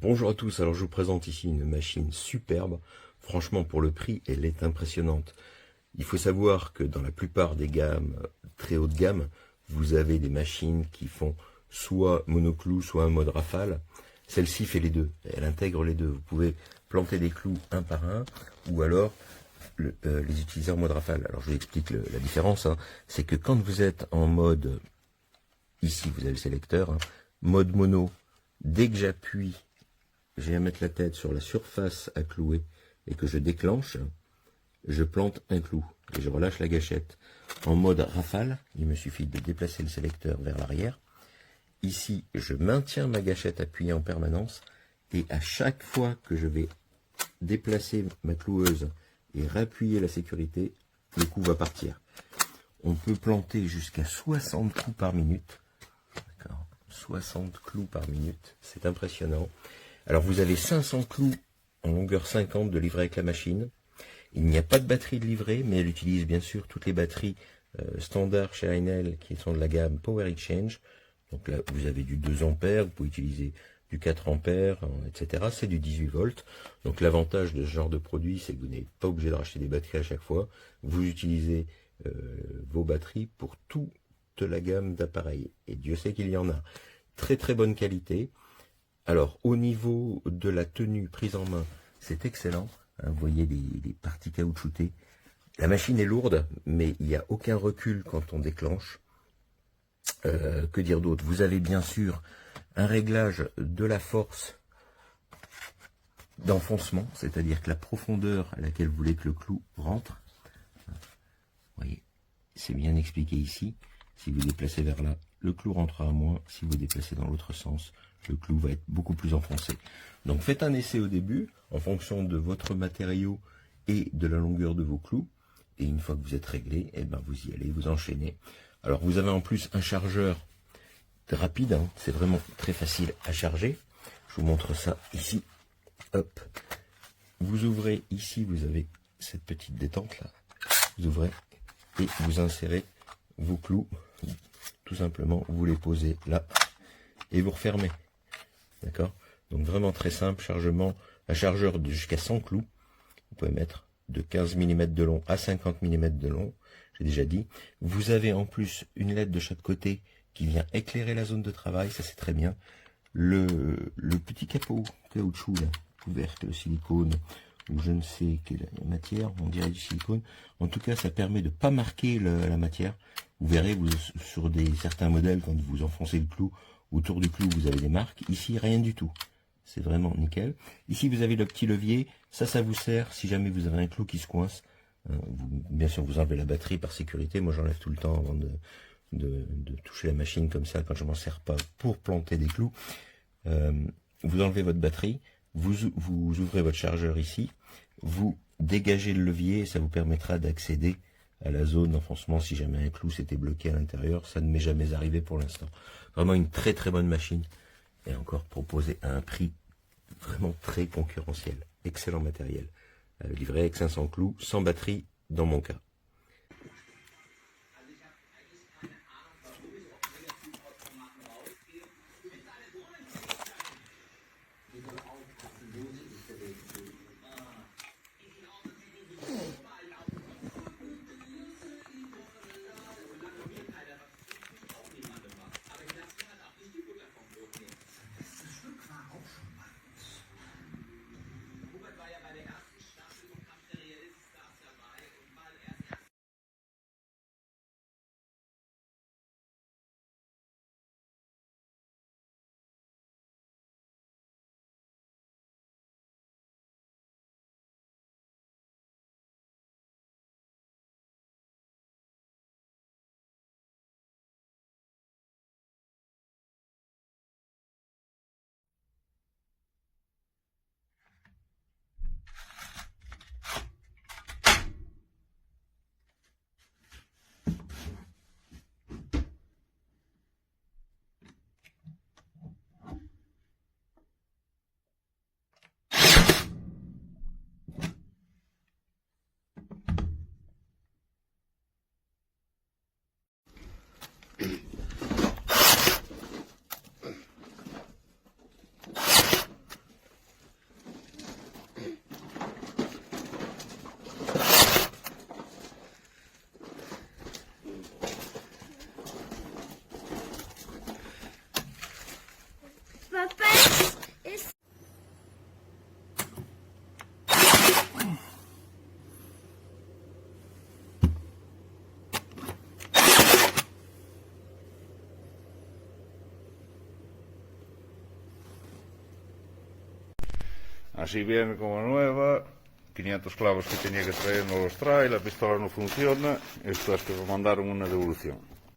Bonjour à tous, alors je vous présente ici une machine superbe. Franchement, pour le prix, elle est impressionnante. Il faut savoir que dans la plupart des gammes très haut de gamme, vous avez des machines qui font soit monoclou, soit un mode rafale. Celle-ci fait les deux, elle intègre les deux. Vous pouvez planter des clous un par un, ou alors les utiliser en mode rafale. Alors je vous explique la différence, hein. C'est que quand vous êtes en mode, ici vous avez le sélecteur, hein, mode mono, dès que j'appuie, j'ai à mettre la tête sur la surface à clouer et que je déclenche, je plante un clou et je relâche la gâchette. En mode rafale, il me suffit de déplacer le sélecteur vers l'arrière. Ici, je maintiens ma gâchette appuyée en permanence et à chaque fois que je vais déplacer ma cloueuse et réappuyer la sécurité, le coup va partir. On peut planter jusqu'à 60 clous par minute. 60 clous par minute, c'est impressionnant. Alors vous avez 500 clous en longueur 50 de livret avec la machine. Il n'y a pas de batterie de livret, mais elle utilise bien sûr toutes les batteries standards chez Enel qui sont de la gamme Power Exchange. Donc là, vous avez du 2 ampères, vous pouvez utiliser du 4 ampères, etc. C'est du 18 volts. Donc l'avantage de ce genre de produit, c'est que vous n'êtes pas obligé de racheter des batteries à chaque fois. Vous utilisez vos batteries pour toute la gamme d'appareils. Et Dieu sait qu'il y en a. Très très bonne qualité. Alors, au niveau de la tenue prise en main, c'est excellent. Hein, vous voyez les parties caoutchoutées. La machine est lourde, mais il n'y a aucun recul quand on déclenche. Que dire d'autre? Vous avez bien sûr un réglage de la force d'enfoncement, c'est-à-dire que la profondeur à laquelle vous voulez que le clou rentre. Vous voyez, c'est bien expliqué ici. Si vous déplacez vers là, le clou rentrera moins. Si vous déplacez dans l'autre sens, le clou va être beaucoup plus enfoncé. Donc faites un essai au début, en fonction de votre matériau et de la longueur de vos clous. Et une fois que vous êtes réglé, eh ben vous y allez, vous enchaînez. Alors vous avez en plus un chargeur rapide, hein, c'est vraiment très facile à charger. Je vous montre ça ici. Hop. Vous ouvrez ici, vous avez cette petite détente là. Vous ouvrez et vous insérez vos clous. Tout simplement, vous les posez là et vous refermez. D'accord? Donc vraiment très simple, chargement, un chargeur de jusqu'à 100 clous. Vous pouvez mettre de 15 mm de long à 50 mm de long, j'ai déjà dit. Vous avez en plus une LED de chaque côté qui vient éclairer la zone de travail, ça c'est très bien. Le petit capot caoutchouc, là, couvercle, silicone, ou je ne sais quelle matière, on dirait du silicone. En tout cas, ça permet de ne pas marquer la matière. Vous verrez, sur certains modèles, quand vous enfoncez le clou, autour du clou, vous avez des marques. Ici, rien du tout. C'est vraiment nickel. Ici, vous avez le petit levier. Ça vous sert si jamais vous avez un clou qui se coince. Bien sûr, vous enlevez la batterie par sécurité. Moi, j'enlève tout le temps avant de toucher la machine comme ça, quand je m'en sers pas pour planter des clous. Vous enlevez votre batterie. Vous ouvrez votre chargeur ici. Vous dégagez le levier et ça vous permettra d'accéder à la zone d'enfoncement si jamais un clou s'était bloqué à l'intérieur. Ça ne m'est jamais arrivé pour l'instant. Vraiment une très très bonne machine. Et encore proposée à un prix vraiment très concurrentiel. Excellent matériel. Livré avec 500 clous, sans batterie dans mon cas. Así viene como nueva. 500 clavos que tenía que traer no los trae, la pistola no funciona. Esto es que me mandaron una devolución.